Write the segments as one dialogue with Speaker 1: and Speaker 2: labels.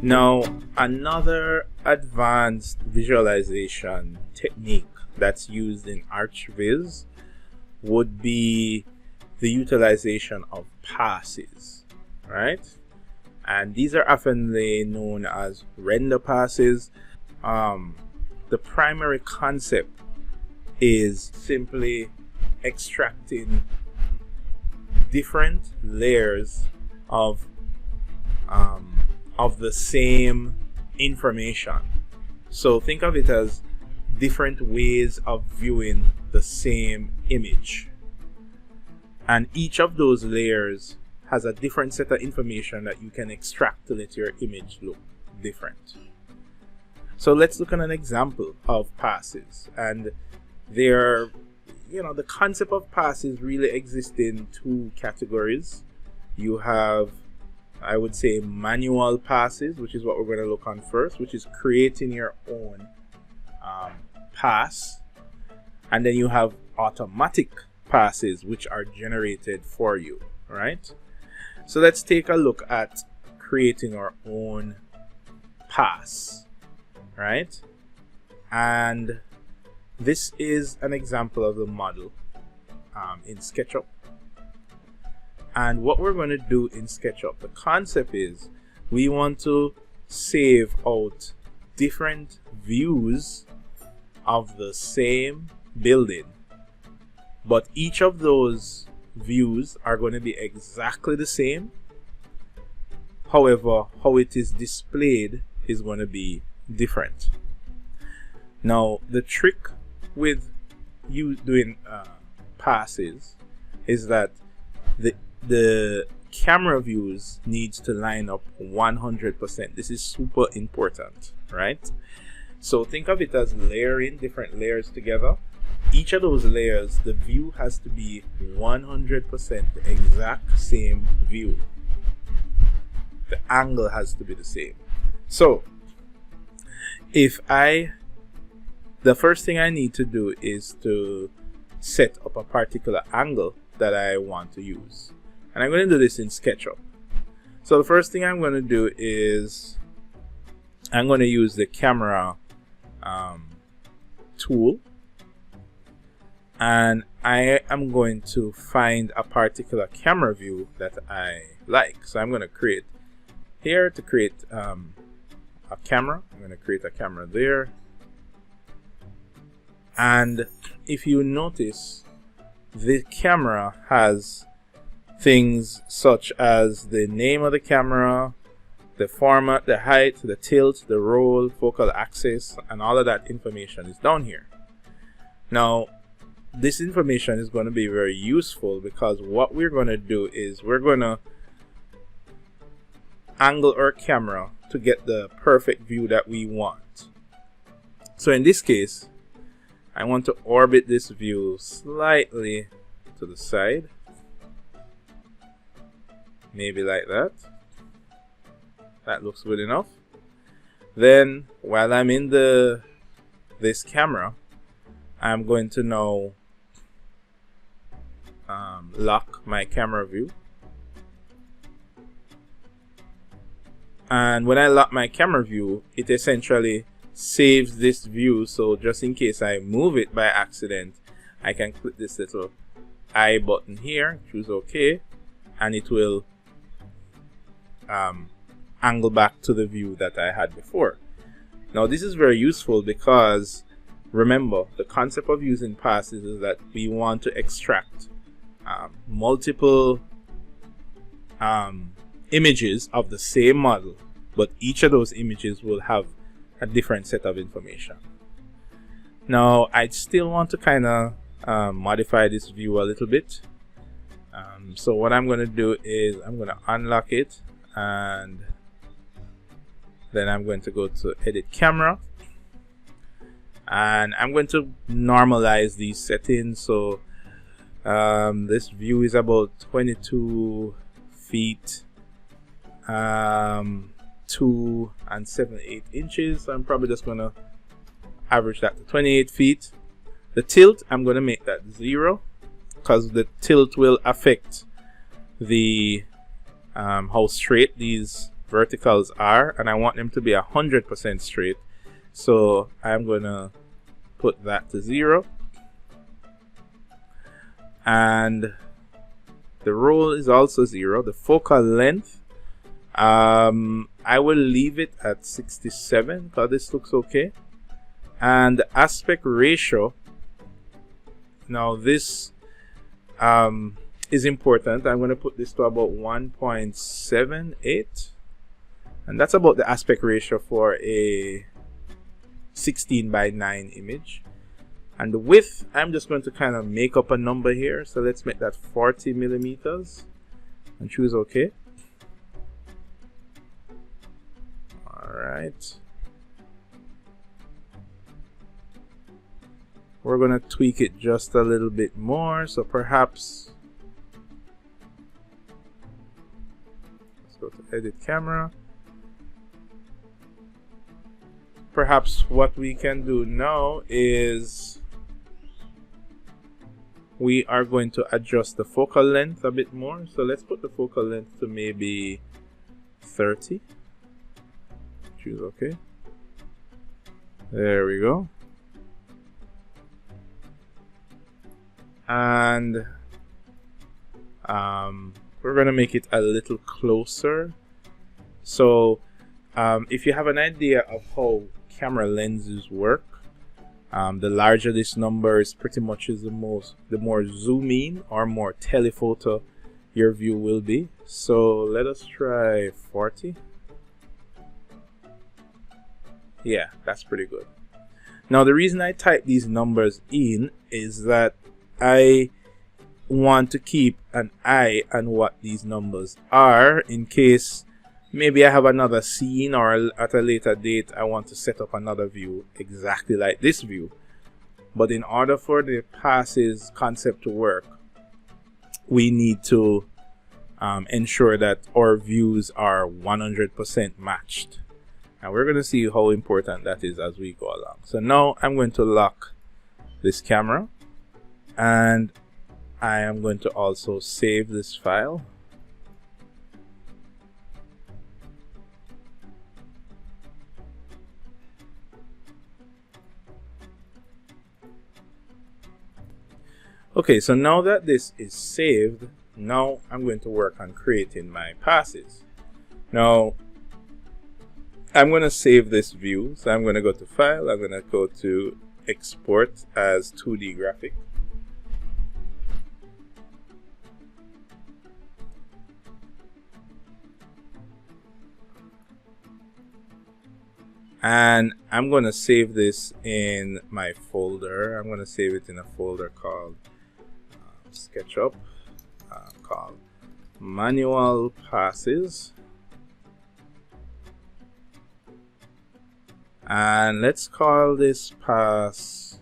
Speaker 1: Now, another advanced visualization technique that's used in ArchViz would be the utilization of passes, right? And these are often known as render passes. The primary concept is simply extracting different layers of the same information. So think of it as different ways of viewing the same image, and each of those layers has a different set of information that you can extract to let your image look different. So let's look at an example of passes. And the concept of passes really exists in two categories. You have, I would say, manual passes, which is what we're going to look on first, which is creating your own pass. And then you have automatic passes, which are generated for you, right? So let's take a look at creating our own pass, right? And this is an example of the model in SketchUp. And what we're going to do in SketchUp, the concept is we want to save out different views of the same building, but each of those views are going to be exactly the same. However, how it is displayed is going to be different. Now, the trick with you doing passes is that the camera views needs to line up 100%. This is super important, right? So think of it as layering different layers together. Each of those layers, the view has to be 100% the exact same view. The angle has to be the same. So the first thing I need to do is to set up a particular angle that I want to use. And I'm going to do this in SketchUp. So the first thing I'm going to do is I'm going to use the camera tool, and I am going to find a particular camera view that I like. So I'm going to create here to create a camera. I'm going to create a camera there. And if you notice, the camera has things such as the name of the camera, the format, the height, the tilt, the roll, focal axis, and all of that information is down here. Now, this information is going to be very useful because what we're going to do is we're going to angle our camera to get the perfect view that we want. So in this case, I want to orbit this view slightly to the side, maybe like that. That looks good enough. Then while I'm in this camera, I'm going to now lock my camera view. And when I lock my camera view, it essentially saves this view. So just in case I move it by accident, I can click this little I button here, choose OK, and it will angle back to the view that I had before. Now this is very useful because remember, the concept of using passes is that we want to extract multiple images of the same model, but each of those images will have a different set of information. Now I still want to kind of modify this view a little bit. So what I'm going to do is I'm going to unlock it, and then I'm going to go to edit camera, and I'm going to normalize these settings. So this view is about 22 feet 2 7/8 inches. So I'm probably just going to average that to 28 feet. The tilt, I'm going to make that 0 because the tilt will affect the how straight these verticals are, and I want them to be 100% straight. So I'm gonna put that to 0, and the roll is also 0. The focal length, I will leave it at 67 because this looks okay. And the aspect ratio, now this is important. I'm going to put this to about 1.78, and that's about the aspect ratio for a 16:9 image. And the width, I'm just going to kind of make up a number here. So let's make that 40 millimeters and choose OK. All right. We're going to tweak it just a little bit more. So perhaps, let's go to edit camera. Perhaps what we can do now is we are going to adjust the focal length a bit more. So let's put the focal length to maybe 30. Choose OK. There we go. And we're going to make it a little closer. So if you have an idea of how camera lenses work, the larger this number is, pretty much is the more zoom in or more telephoto your view will be. So let us try 40. Yeah, that's pretty good. Now the reason I type these numbers in is that I want to keep an eye on what these numbers are, in case maybe I have another scene, or at a later date I want to set up another view exactly like this view. But in order for the passes concept to work, we need to ensure that our views are 100% matched. And we're going to see how important that is as we go along. So now I'm going to lock this camera, and I am going to also save this file. Okay, so now that this is saved, now I'm going to work on creating my passes. Now, I'm going to save this view. So I'm going to go to File. I'm going to go to Export as 2D graphic. And I'm going to save this in my folder. I'm going to save it in a folder called SketchUp, called Manual Passes. And let's call this pass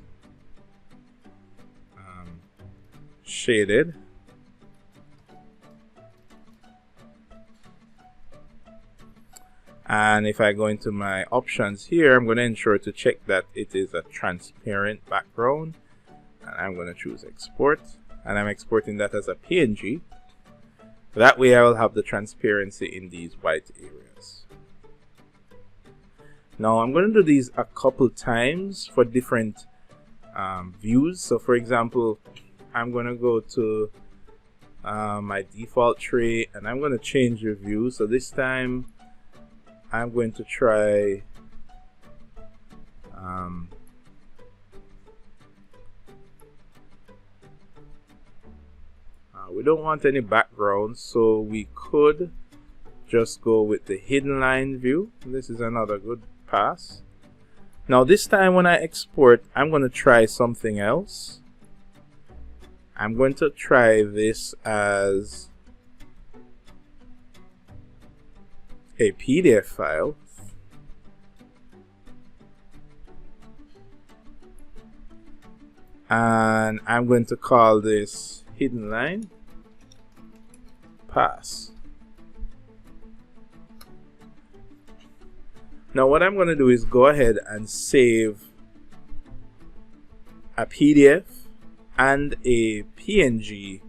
Speaker 1: shaded. And if I go into my options here, I'm going to ensure to check that it is a transparent background. And I'm going to choose export. And I'm exporting that as a PNG. That way I will have the transparency in these white areas. Now I'm going to do these a couple times for different views. So for example, I'm going to go to my default tray, and I'm going to change the view. So this time I'm going to try we don't want any background, so we could just go with the hidden line view. This is another good pass. Now this time when I export, I'm going to try something else. I'm going to try this as a PDF file. And I'm going to call this hidden line pass. Now what I'm going to do is go ahead and save a PDF and a PNG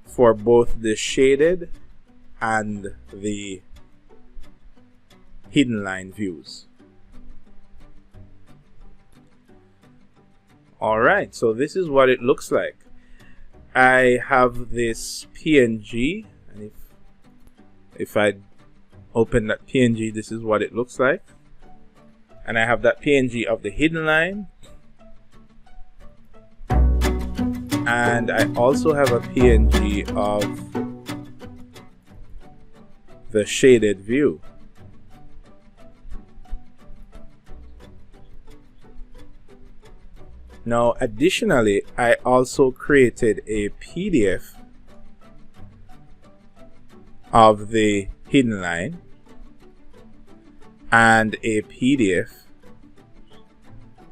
Speaker 1: for both the shaded and the hidden line views. Alright, so this is what it looks like. I have this PNG, and if I open that PNG, this is what it looks like. And I have that PNG of the hidden line, and I also have a PNG of the shaded view. Now, additionally, I also created a PDF of the hidden line and a PDF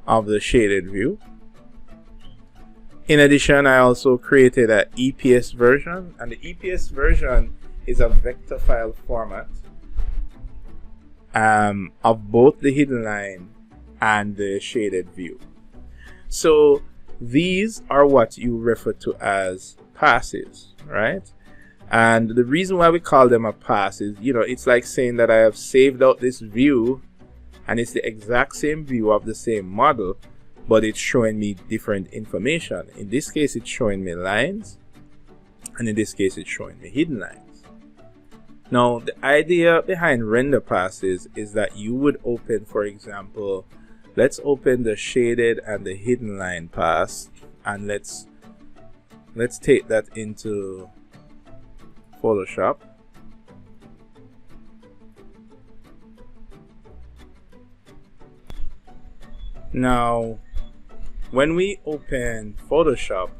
Speaker 1: of the shaded view. In addition, I also created an EPS version, and the EPS version is a vector file format of both the hidden line and the shaded view. So these are what you refer to as passes, right? And the reason why we call them a pass is, it's like saying that I have saved out this view and it's the exact same view of the same model, but it's showing me different information. In this case, it's showing me lines, and in this case, it's showing me hidden lines. Now, the idea behind render passes is that you would open, for example, let's open the shaded and the hidden line pass, and let's take that into Photoshop. Now, when we open Photoshop,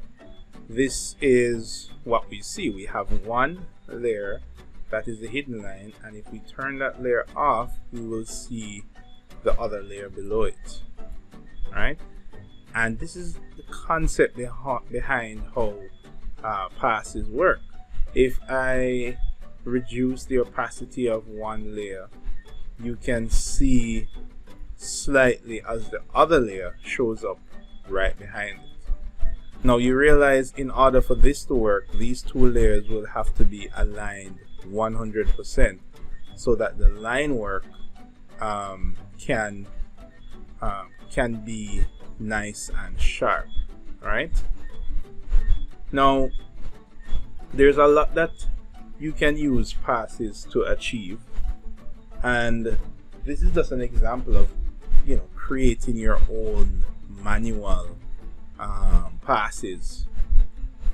Speaker 1: this is what we see. We have one layer that is the hidden line, and if we turn that layer off, we will see the other layer below it, right? And this is the concept behind how passes work. If I reduce the opacity of one layer, you can see slightly as the other layer shows up right behind it. Now you realize in order for this to work, these two layers will have to be aligned 100% so that the line work can be nice and sharp, right? Now there's a lot that you can use passes to achieve, and this is just an example of creating your own manual passes.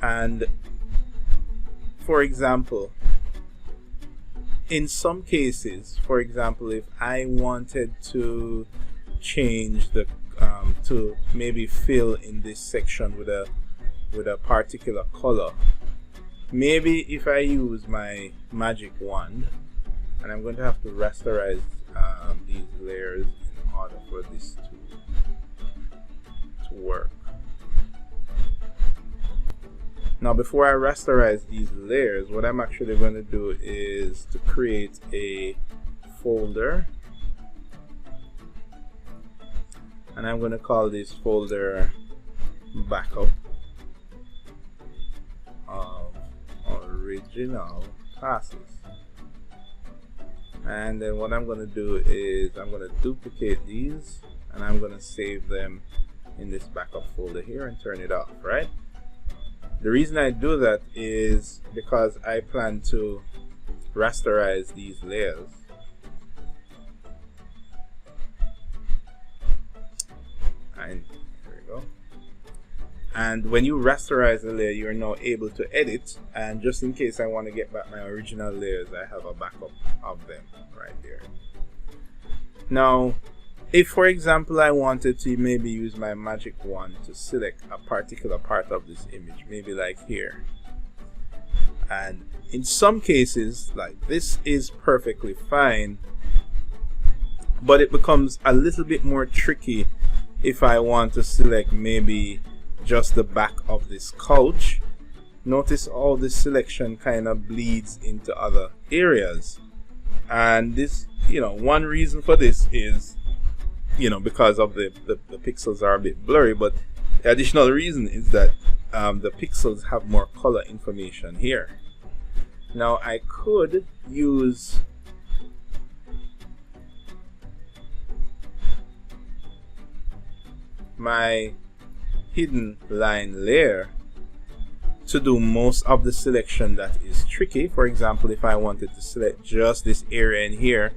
Speaker 1: And for example, in some cases, for example, if I wanted to change the to maybe fill in this section with a particular color, maybe if I use my magic wand, and I'm going to have to rasterize these layers in order for this to work. Now before I rasterize these layers, what I'm actually going to do is to create a folder, and I'm going to call this folder backup of original passes. And then what I'm going to do is I'm going to duplicate these, and I'm going to save them in this backup folder here and turn it off, right? The reason I do that is because I plan to rasterize these layers. And there we go. And when you rasterize a layer, you're now able to edit, and just in case I want to get back my original layers, I have a backup of them right there. Now if for example I wanted to maybe use my magic wand to select a particular part of this image, maybe like here, and in some cases like this is perfectly fine, but it becomes a little bit more tricky if I want to select maybe just the back of this couch. Notice all this selection kind of bleeds into other areas, and this, one reason for this is because of the pixels are a bit blurry, but the additional reason is that the pixels have more color information here. Now I could use my hidden line layer to do most of the selection that is tricky. For example, if I wanted to select just this area in here,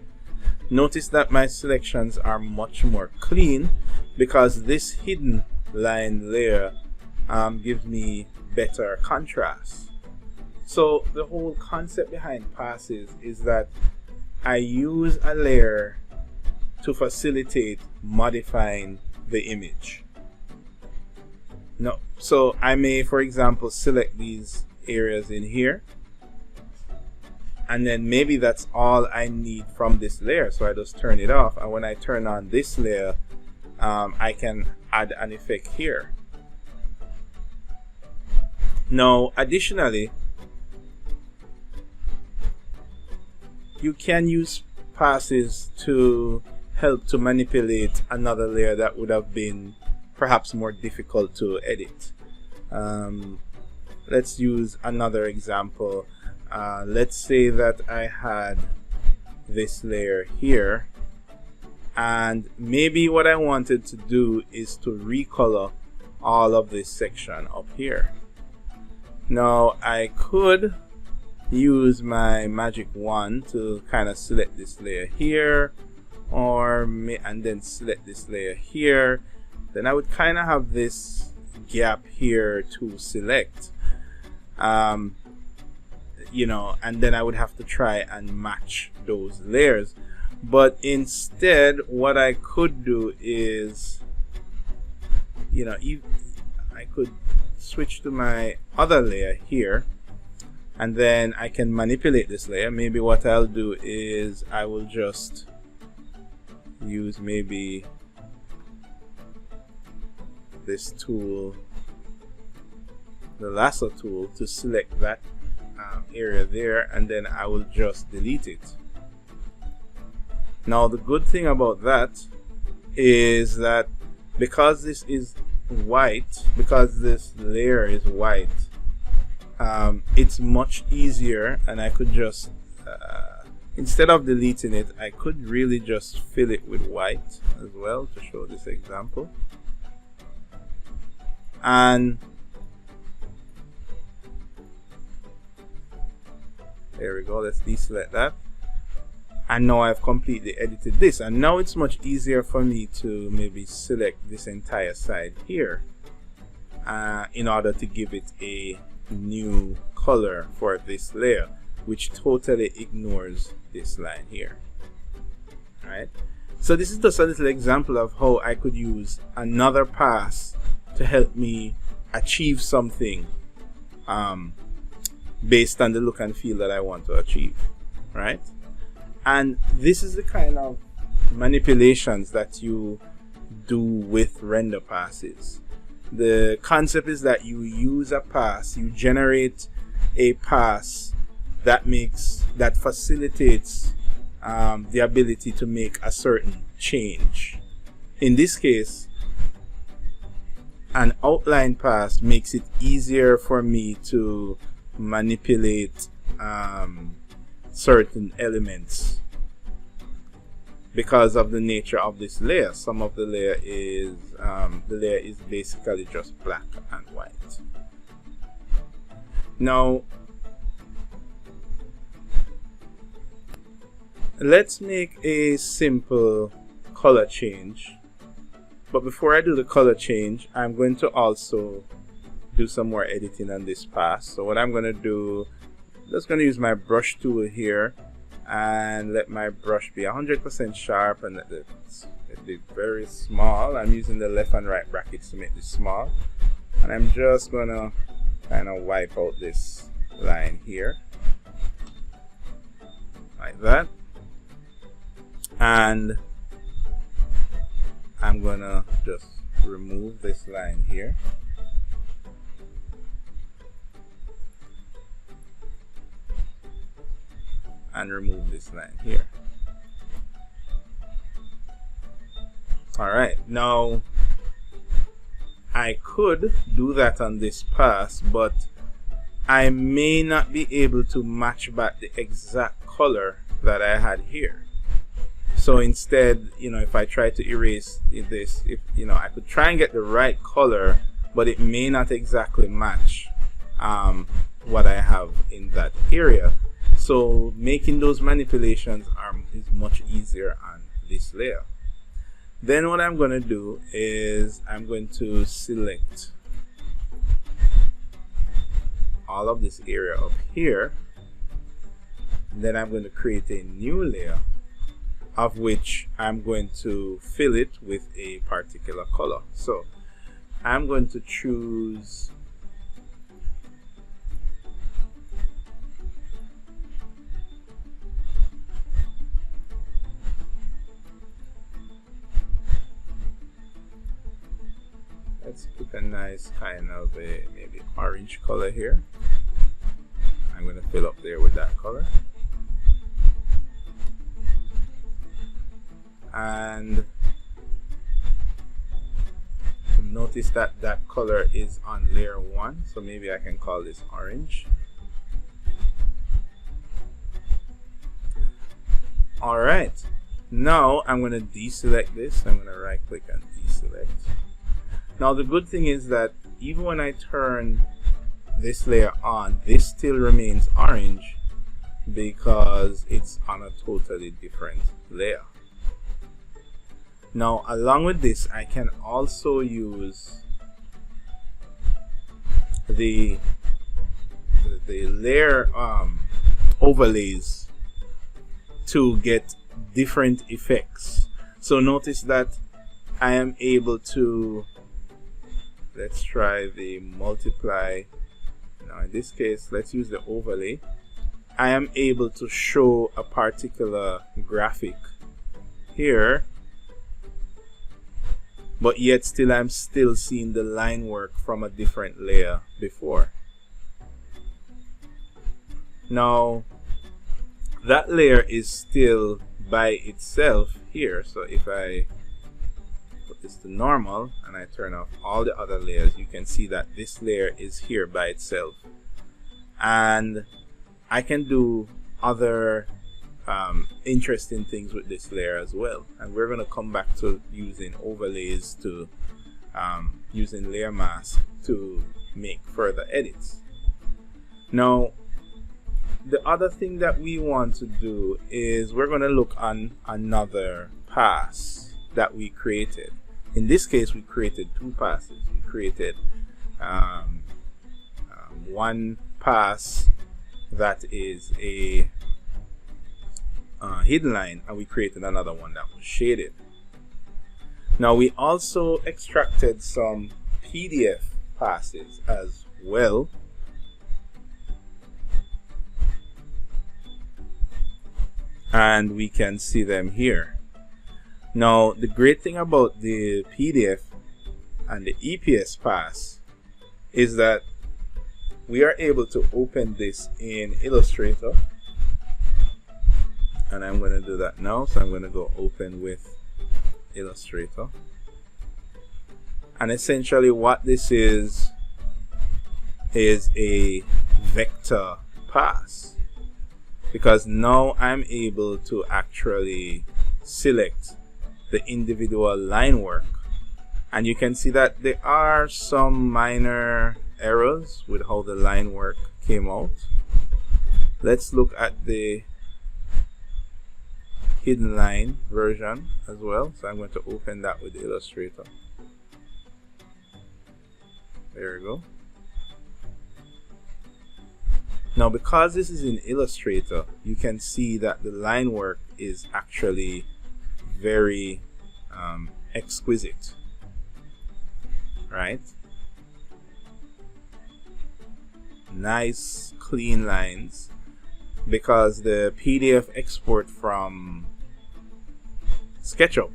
Speaker 1: notice that my selections are much more clean because this hidden line layer gives me better contrast. So the whole concept behind passes is that I use a layer to facilitate modifying the image. No, so I may, for example, select these areas in here, and then maybe that's all I need from this layer, so I just turn it off, and when I turn on this layer, I can add an effect here. Now additionally, you can use passes to help to manipulate another layer that would have been perhaps more difficult to edit. Let's use another example. Let's say that I had this layer here, and maybe what I wanted to do is to recolor all of this section up here. Now I could use my magic wand to kind of select this layer here, and then select this layer here. Then I would kind of have this gap here to select, you know, and then I would have to try and match those layers. But instead, what I could do is, you know, I could switch to my other layer here, and then I can manipulate this layer. Maybe what I'll do is I will just use maybe this tool, the lasso tool, to select that area there, and then I will just delete it. Now the good thing about that is that because this is white, because this layer is white, it's much easier, and I could just instead of deleting it, I could really just fill it with white as well to show this example. And there we go. Let's deselect that, and now I've completely edited this, and now it's much easier for me to maybe select this entire side here in order to give it a new color for this layer, which totally ignores this line here. Alright, so this is just a little example of how I could use another pass to help me achieve something based on the look and feel that I want to achieve, right? And this is the kind of manipulations that you do with render passes. The concept is that you use a pass, you generate a pass that facilitates the ability to make a certain change. In this case, an outline pass makes it easier for me to manipulate certain elements because of the nature of this layer. Some of the layer is basically just black and white. Now let's make a simple color change, but before I do the color change, I'm going to also do some more editing on this pass. So what I'm going to do, I'm just going to use my brush tool here and let my brush be 100% sharp, and let it be very small. I'm using the left and right brackets to make this small, and I'm just going to kind of wipe out this line here like that, and I'm going to just remove this line here. And remove this line here. Alright, now I could do that on this pass, but I may not be able to match back the exact color that I had here. So instead, if I try to erase this, if I could try and get the right color, but it may not exactly match what I have in that area. So making those manipulations is much easier on this layer. Then what I'm going to do is I'm going to select all of this area up here. Then I'm going to create a new layer, of which I'm going to fill it with a particular color. So I'm going to choose let's pick a nice kind of a maybe orange color here. I'm going to fill up there with that color. And notice that that color is on layer 1, so maybe I can call this orange. Alright, now I'm going to deselect this. I'm going to right click and deselect. Now the good thing is that even when I turn this layer on, this still remains orange because it's on a totally different layer. Now along with this, I can also use the layer overlays to get different effects. So notice that I am able to, let's try the multiply. Now in this case, let's use the overlay. I am able to show a particular graphic here, but yet still I'm still seeing the line work from a different layer before. Now that layer is still by itself here, so if I put this to normal and I turn off all the other layers, you can see that this layer is here by itself. And I can do other interesting things with this layer as well, and we're going to come back to using overlays, to using layer mask to make further edits. Now the other thing that we want to do is we're going to look on another pass that we created. In this case, we created two passes. We created one pass that is a hidden line, and we created another one that was shaded. Now we also extracted some PDF passes as well, and we can see them here. Now the great thing about the PDF and the EPS pass is that we are able to open this in Illustrator, and I'm going to do that now. So I'm going to go open with Illustrator, and essentially what this is a vector pass, because now I'm able to actually select the individual line work, and you can see that there are some minor errors with how the line work came out. Let's look at the hidden line version as well. So I'm going to open that with Illustrator. There we go. Now because this is in Illustrator, you can see that the line work is actually very exquisite, right? Nice clean lines, because the PDF export from SketchUp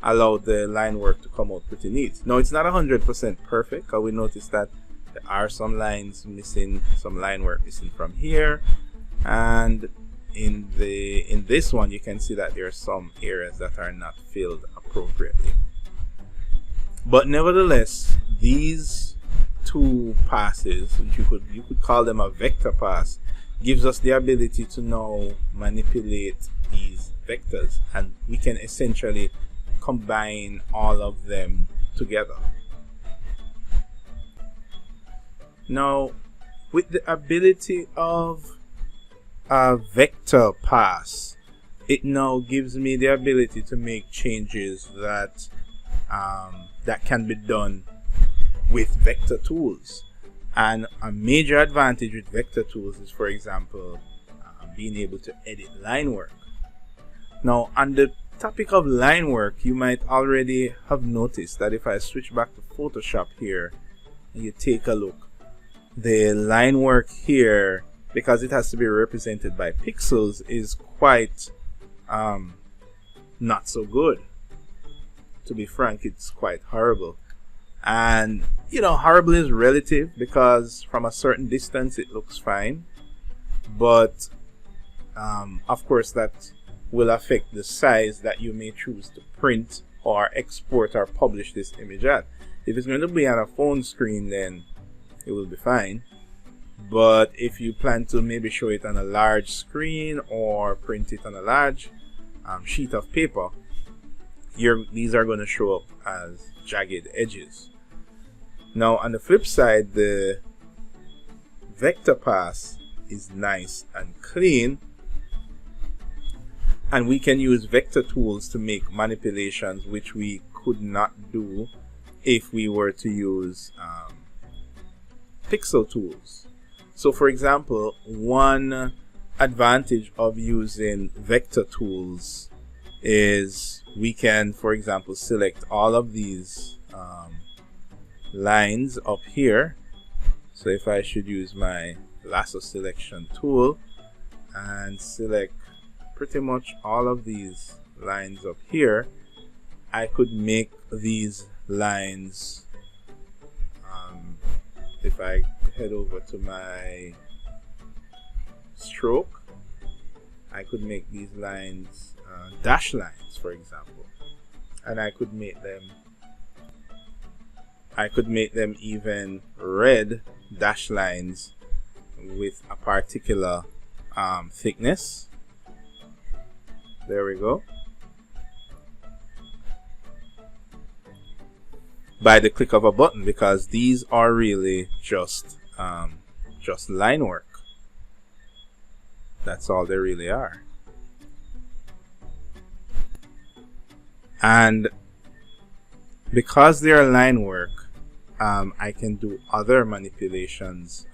Speaker 1: allowed the line work to come out pretty neat. Now it's not 100% perfect, because we noticed that there are some lines missing, some line work missing from here, and in this one you can see that there are some areas that are not filled appropriately. But nevertheless, these two passes, which you could call them a vector pass, gives us the ability to now manipulate these vectors, and we can essentially combine all of them together. Now, with the ability of a vector pass, it now gives me the ability to make changes that that can be done with vector tools. And a major advantage with vector tools is, for example, being able to edit line work. Now, on the topic of line work, you might already have noticed that if I switch back to Photoshop here and you take a look, the line work here, because it has to be represented by pixels, is quite not so good. To be frank, it's quite horrible. And you know, horrible is relative, because from a certain distance it looks fine, but of course that will affect the size that you may choose to print or export or publish this image at. If it's going to be on a phone screen, then it will be fine. But if you plan to maybe show it on a large screen or print it on a large sheet of paper, these are going to show up as jagged edges. Now, on the flip side, the vector pass is nice and clean, and we can use vector tools to make manipulations which we could not do if we were to use pixel tools. So for example, one advantage of using vector tools is we can, for example, select all of these lines up here. So if I should use my lasso selection tool and select pretty much all of these lines up here, I could make these lines, if I head over to my stroke, I could make these lines dash lines, for example, and I could make them even red dash lines with a particular thickness. There we go. By the click of a button, because these are really just line work. That's all they really are. And because they are line work, I can do other manipulations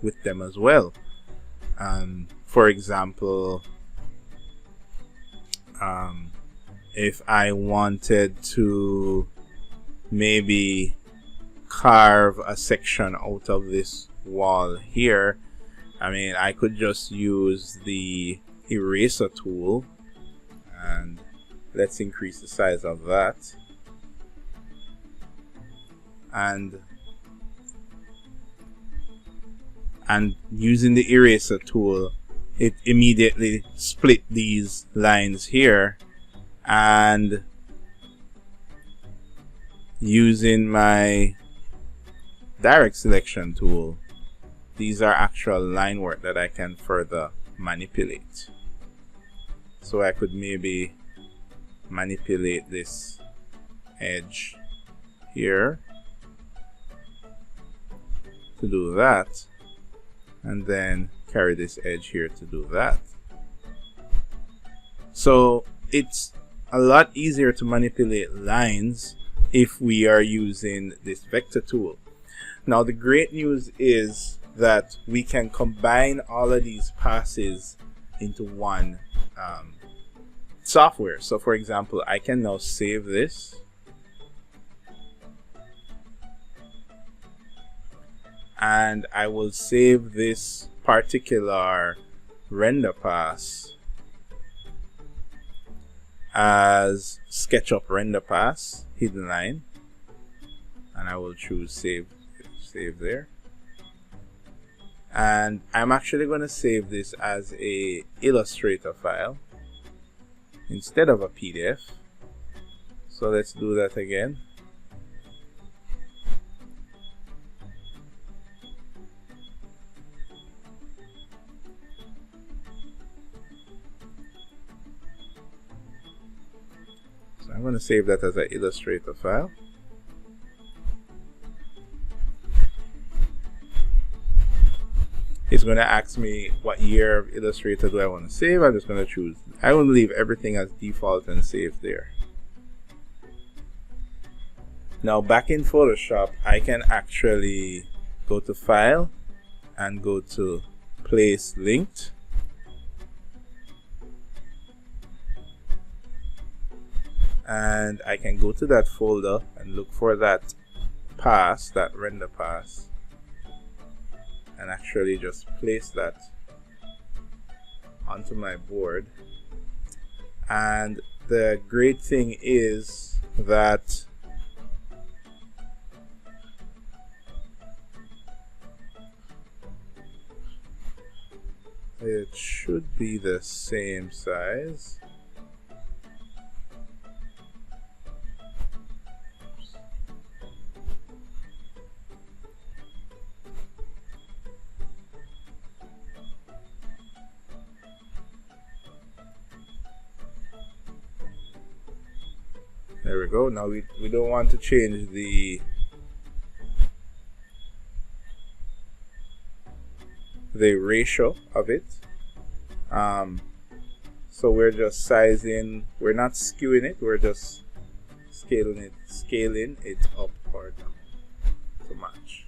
Speaker 1: with them as well. For example, if I wanted to maybe carve a section out of this wall here, I mean, I could just use the eraser tool, and let's increase the size of that. And using the eraser tool, it immediately split these lines here, and using my direct selection tool, these are actual line work that I can further manipulate. So I could maybe manipulate this edge here to do that, and then carry this edge here to do that. So it's a lot easier to manipulate lines if we are using this vector tool. Now the great news is that we can combine all of these passes into one software. So for example, I can now save this, and I will save this particular render pass as SketchUp render pass hidden line, and I will choose save there. And I'm actually going to save this as a Illustrator file instead of a PDF. So let's do that again. I'm going to save that as an Illustrator file. It's going to ask me what year of Illustrator do I want to save. I'm just going to choose. I will leave everything as default and save there. Now back in Photoshop, I can actually go to File and go to Place Linked. And I can go to that folder and look for that pass, that render pass, and actually just place that onto my board. And the great thing is that it should be the same size. There we go. Now we don't want to change the ratio of it. So we're just sizing, we're not skewing it, we're just scaling it up or down to match.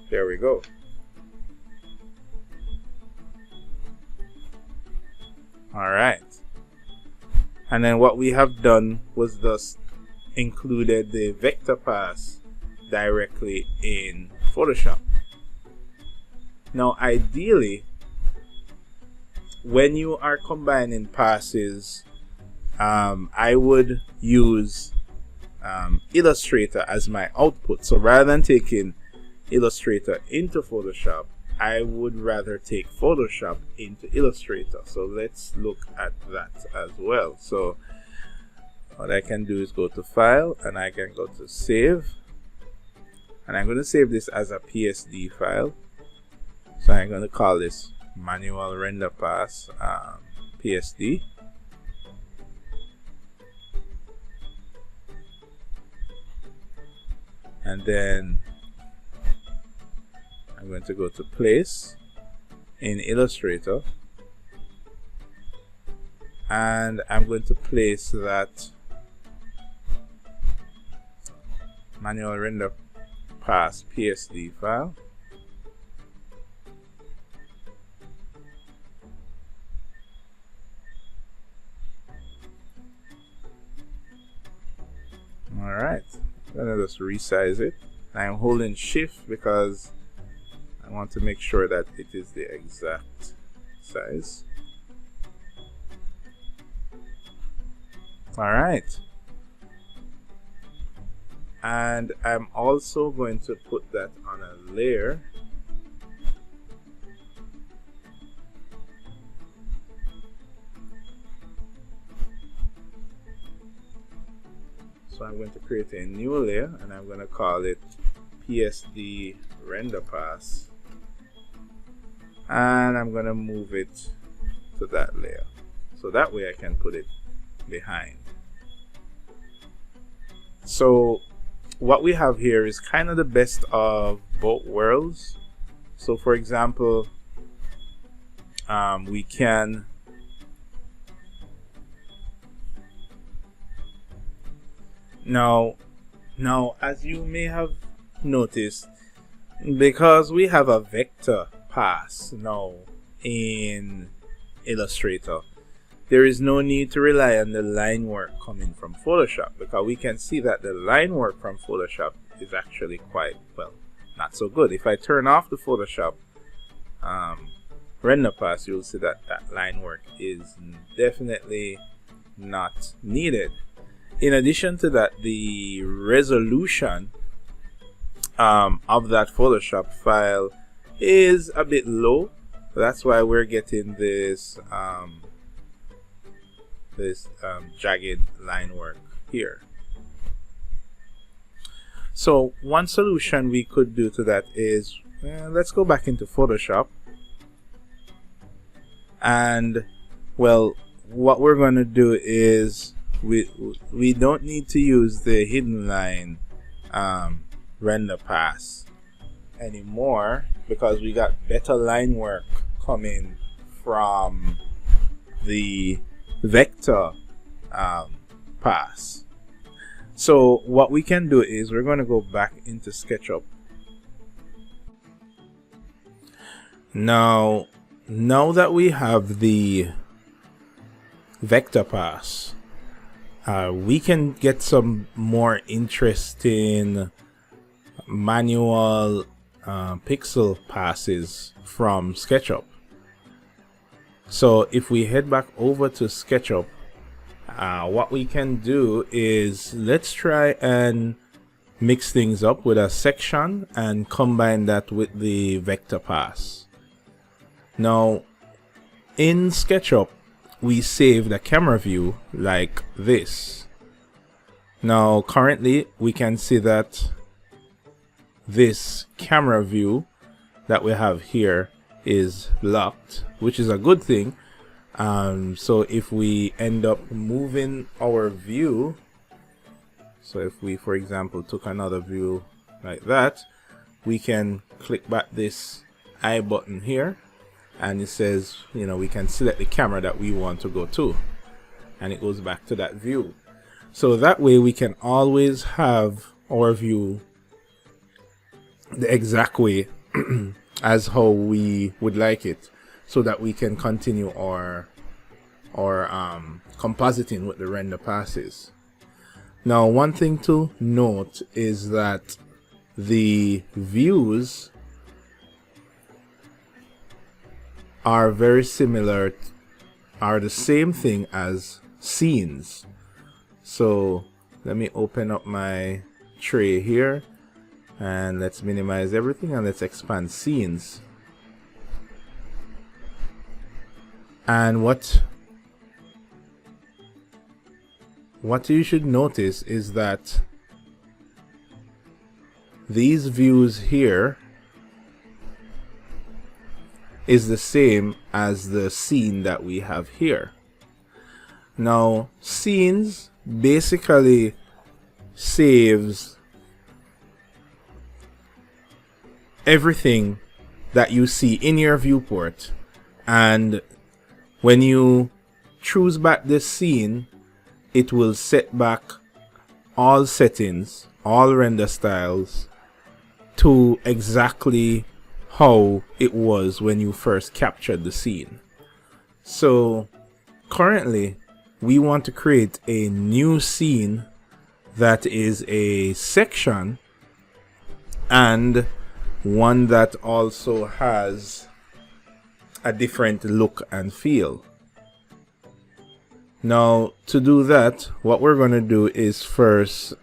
Speaker 1: There we go. All right. And then what we have done was just included the vector pass directly in Photoshop. Now, ideally, when you are combining passes, I would use Illustrator as my output. So rather than taking Illustrator into Photoshop, I would rather take Photoshop into Illustrator. So let's look at that as well. So what I can do is go to File and I can go to Save, and I'm going to save this as a PSD file. So I'm going to call this Manual Render Pass PSD. And then I'm going to go to Place in Illustrator, and I'm going to place that Manual Render Pass PSD file. Alright, I'm going to just resize it. I'm holding Shift because I want to make sure that it is the exact size. All right. And I'm also going to put that on a layer. So I'm going to create a new layer and I'm going to call it PSD Render Pass. And I'm going to move it to that layer. So that way I can put it behind. So what we have here is kind of the best of both worlds. So for example, we can now as you may have noticed, because we have a vector pass now in Illustrator, there is no need to rely on the line work coming from Photoshop, because we can see that the line work from Photoshop is actually quite, well, not so good. If I turn off the Photoshop render pass, you'll see that that line work is definitely not needed. In addition to that, the resolution of that Photoshop file is a bit low. That's why we're getting this this jagged line work here. So one solution we could do to that is, let's go back into Photoshop. And well, what we're going to do is we don't need to use the hidden line render pass anymore, because we got better line work coming from the vector pass. So what we can do is we're going to go back into SketchUp. Now that we have the vector pass, we can get some more interesting manual pixel passes from SketchUp. So if we head back over to SketchUp, what we can do is, let's try and mix things up with a section and combine that with the vector pass. Now in SketchUp, we save the camera view like this. Now currently we can see that this camera view that we have here is locked, which is a good thing. So if we end up moving our view, so if we, for example, took another view like that, we can click back this I button here, and it says, we can select the camera that we want to go to, and it goes back to that view. So that way we can always have our view the exact way as how we would like it, so that we can continue our compositing with the render passes. Now one thing to note is that the views are very similar, are the same thing as scenes. So let me open up my tray here, and let's minimize everything, and let's expand scenes. And what you should notice is that these views here is the same as the scene that we have here. Now scenes basically saves everything that you see in your viewport, and when you choose back this scene, it will set back all settings, all render styles to exactly how it was when you first captured the scene. So currently we want to create a new scene that is a section, and one that also has a different look and feel. Now to do that, what we're going to do is first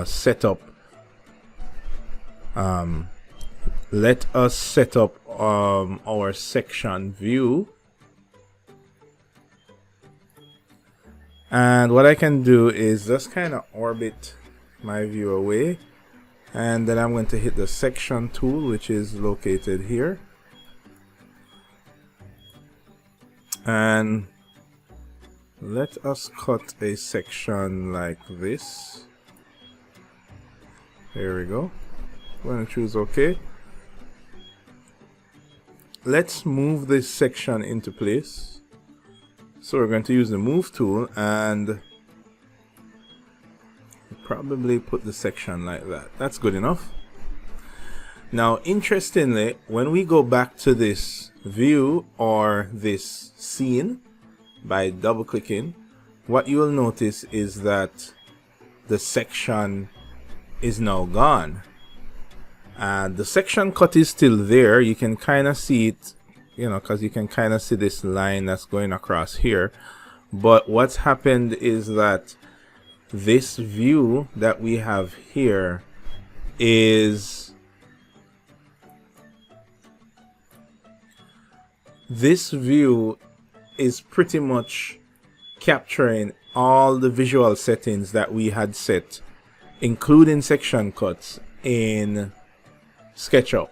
Speaker 1: set up let us set up our section view. And what I can do is just kind of orbit my view away, and then I'm going to hit the section tool, which is located here, and let us cut a section like this. There we go. I'm going to choose OK. Let's move this section into place. So we're going to use the move tool and probably put the section like that. That's good enough. Now interestingly, when we go back to this view or this scene by double clicking, what you will notice is that the section is now gone. The section cut is still there. You can kind of see it, because you can kind of see this line that's going across here. But what's happened is that this view that we have here is pretty much capturing all the visual settings that we had set, including section cuts, in SketchUp.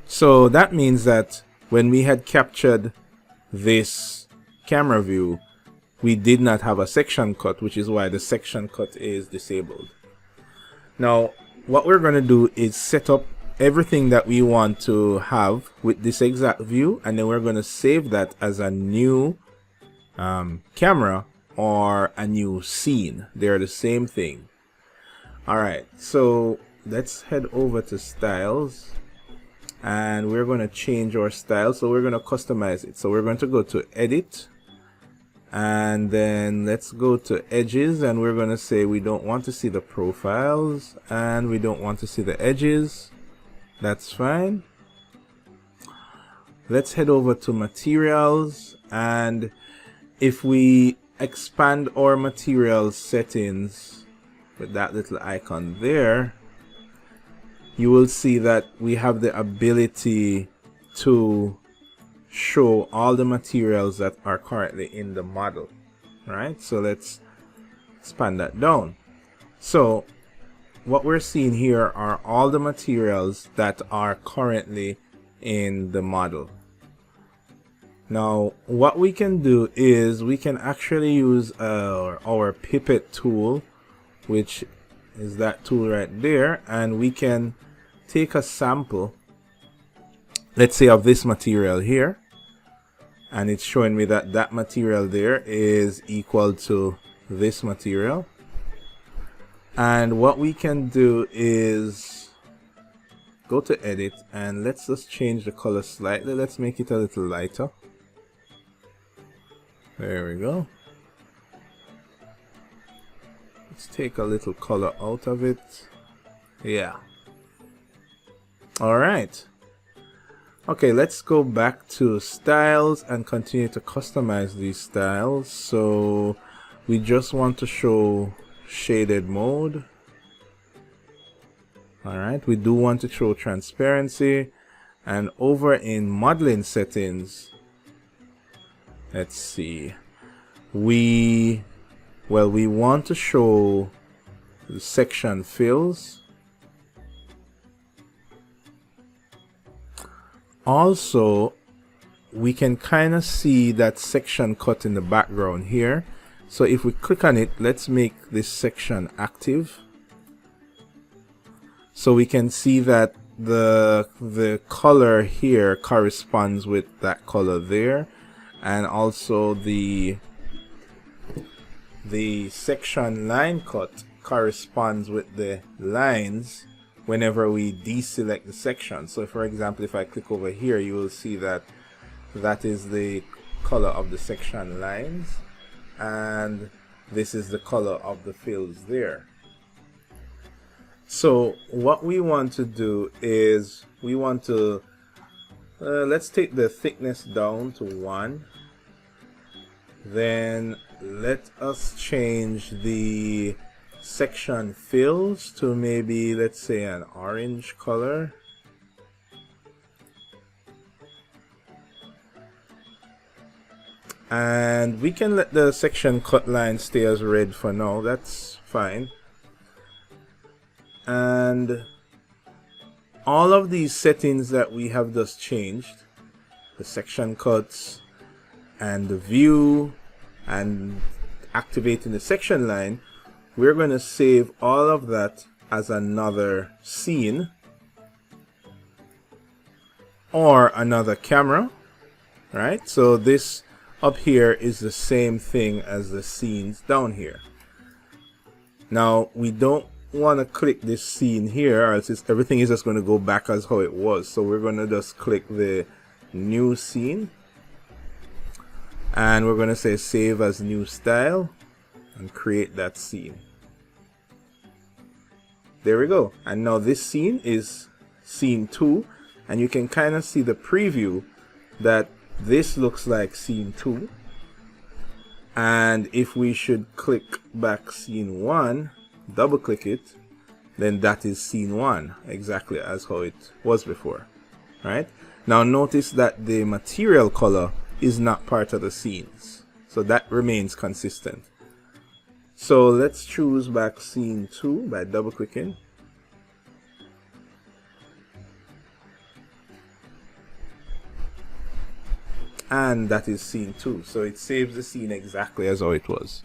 Speaker 1: So that means that when we had captured this camera view, we did not have a section cut, which is why the section cut is disabled. Now, what we're going to do is set up everything that we want to have with this exact view, and then we're going to save that as a new camera or a new scene. They're the same thing. Alright, so let's head over to styles, and we're going to change our style. So we're going to customize it. So we're going to go to edit, and then let's go to edges, and we're going to say we don't want to see the profiles and we don't want to see the edges. That's fine. Let's head over to materials, and if we expand our materials settings with that little icon there, you will see that we have the ability to show all the materials that are currently in the model. Right, so let's expand that down. So what we're seeing here are all the materials that are currently in the model. Now what we can do is we can actually use our pipette tool, which is that tool right there, and we can take a sample, let's say, of this material here, and it's showing me that that material there is equal to this material. And what we can do is go to edit, and let's just change the color slightly. Let's make it a little lighter. There we go. Let's take a little color out of it. Yeah. Alright. Okay, let's go back to styles and continue to customize these styles. So we just want to show shaded mode. Alright, we do want to show transparency, and over in modeling settings, let's see, we want to show the section fills. Also, we can kind of see that section cut in the background here. So if we click on it, let's make this section active. So we can see that the color here corresponds with that color there, and also the section line cut corresponds with the lines whenever we deselect the section. So for example, if I click over here, you will see that that is the color of the section lines, and this is the color of the fills there. So what we want to do is we want to let's take the thickness down to 1. Then let us change the section fills to maybe, let's say, an orange color. And we can let the section cut line stay as red for now. That's fine. And all of these settings that we have just changed, the section cuts and the view and activating the section line, we're going to save all of that as another scene or another camera, right? So this up here is the same thing as the scenes down here. Now we don't want to click this scene here, or else everything is just going to go back as how it was. So we're going to just click the new scene, and we're going to say save as new style and create that scene. There we go. And now this scene is scene 2, and you can kind of see the preview that this looks like scene 2. And if we should click back scene 1, double click it, then that is scene 1, exactly as how it was before. right? Now notice that the material color is not part of the scenes, so that remains consistent. So let's choose back scene 2 by double clicking. And that is scene 2, so it saves the scene exactly as how it was.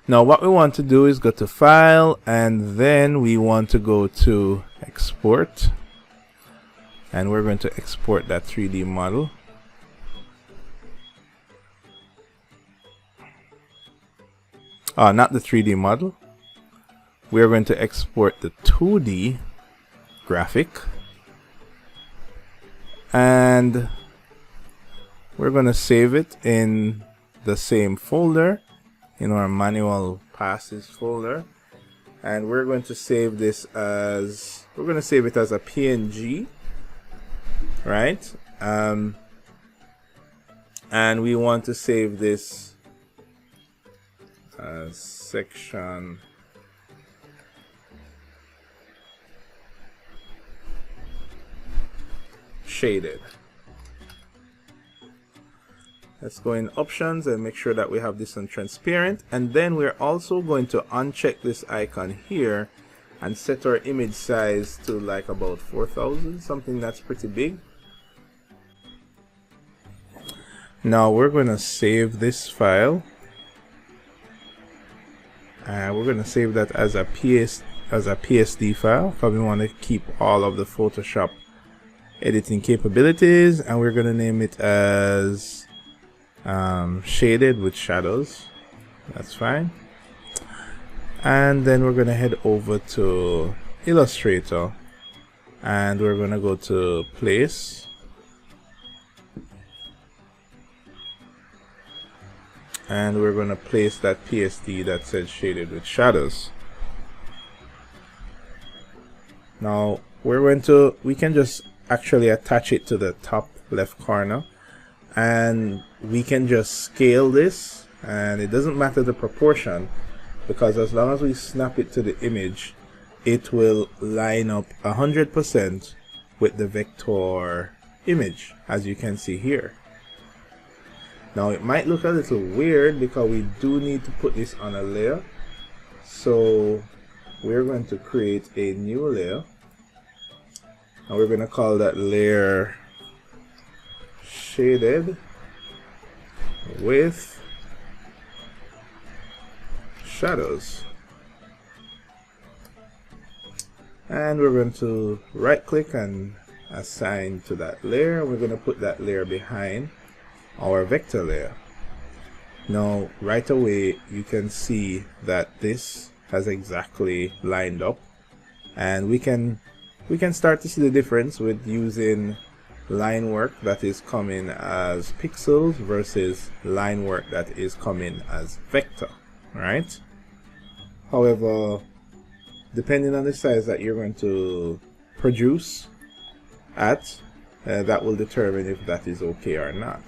Speaker 1: Now what we want to do is go to File, and then we want to go to Export, and we're going to export that 3D model. Not the 3D model. We're going to export the 2D graphic, and we're going to save it in the same folder, in our manual passes folder, and we're going to save this as, we're going to save it as a PNG, right? And we want to save this as section shaded. Let's go in options and make sure that we have this on transparent, and then we're also going to uncheck this icon here and set our image size to like about 4000, something that's pretty big. Now we're going to save this file, and we're going to save that as a PSD file because we want to keep all of the Photoshop editing capabilities, and we're going to name it as shaded with shadows. That's fine. And then we're going to head over to Illustrator, and we're going to go to Place, and we're going to place that PSD that says shaded with shadows. Now we can just actually attach it to the top left corner, and we can just scale this, and it doesn't matter the proportion, because as long as we snap it to the image, it will line up 100% with the vector image, as you can see here. Now it might look a little weird because we do need to put this on a layer, so we're going to create a new layer, and we're going to call that layer shaded with shadows, and we're going to right click and assign to that layer. We're going to put that layer behind our vector layer. Now right away you can see that this has exactly lined up, and we can start to see the difference with using line work that is coming as pixels versus line work that is coming as vector, right? However, depending on the size that you're going to produce at, that will determine if that is okay or not.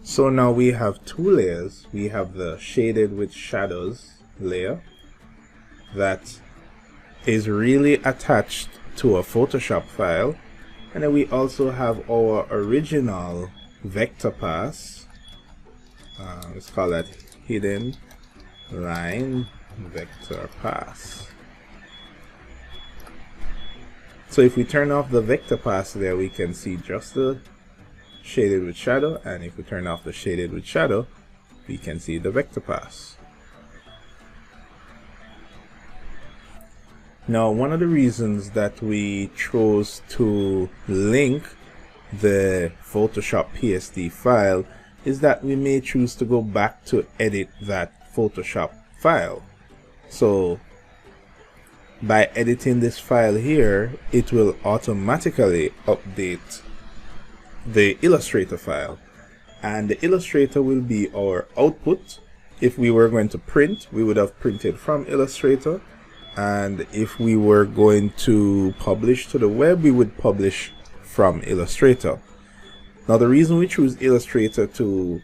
Speaker 1: So now we have two layers. We have the shaded with shadows layer that is really attached to a Photoshop file, and then we also have our original vector pass. Let's call that hidden line vector pass. So if we turn off the vector pass there, we can see just the shaded with shadow, and if we turn off the shaded with shadow, we can see the vector pass. Now, one of the reasons that we chose to link the Photoshop PSD file is that we may choose to go back to edit that Photoshop file. So by editing this file here, it will automatically update the Illustrator file, and the Illustrator will be our output. If we were going to print, we would have printed from Illustrator, and if we were going to publish to the web, we would publish from Illustrator. Now the reason we choose Illustrator to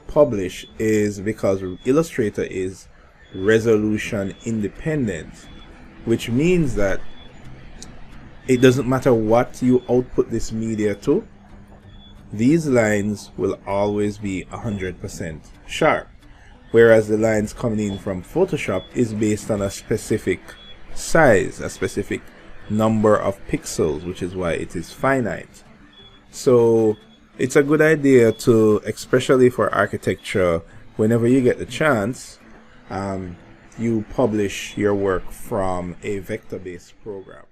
Speaker 1: publish is because Illustrator is resolution independent, which means that it doesn't matter what you output this media to, these lines will always be 100% sharp. Whereas the lines coming in from Photoshop is based on a specific size, a specific number of pixels, which is why it is finite. So it's a good idea to, especially for architecture, whenever you get the chance, you publish your work from a vector-based program.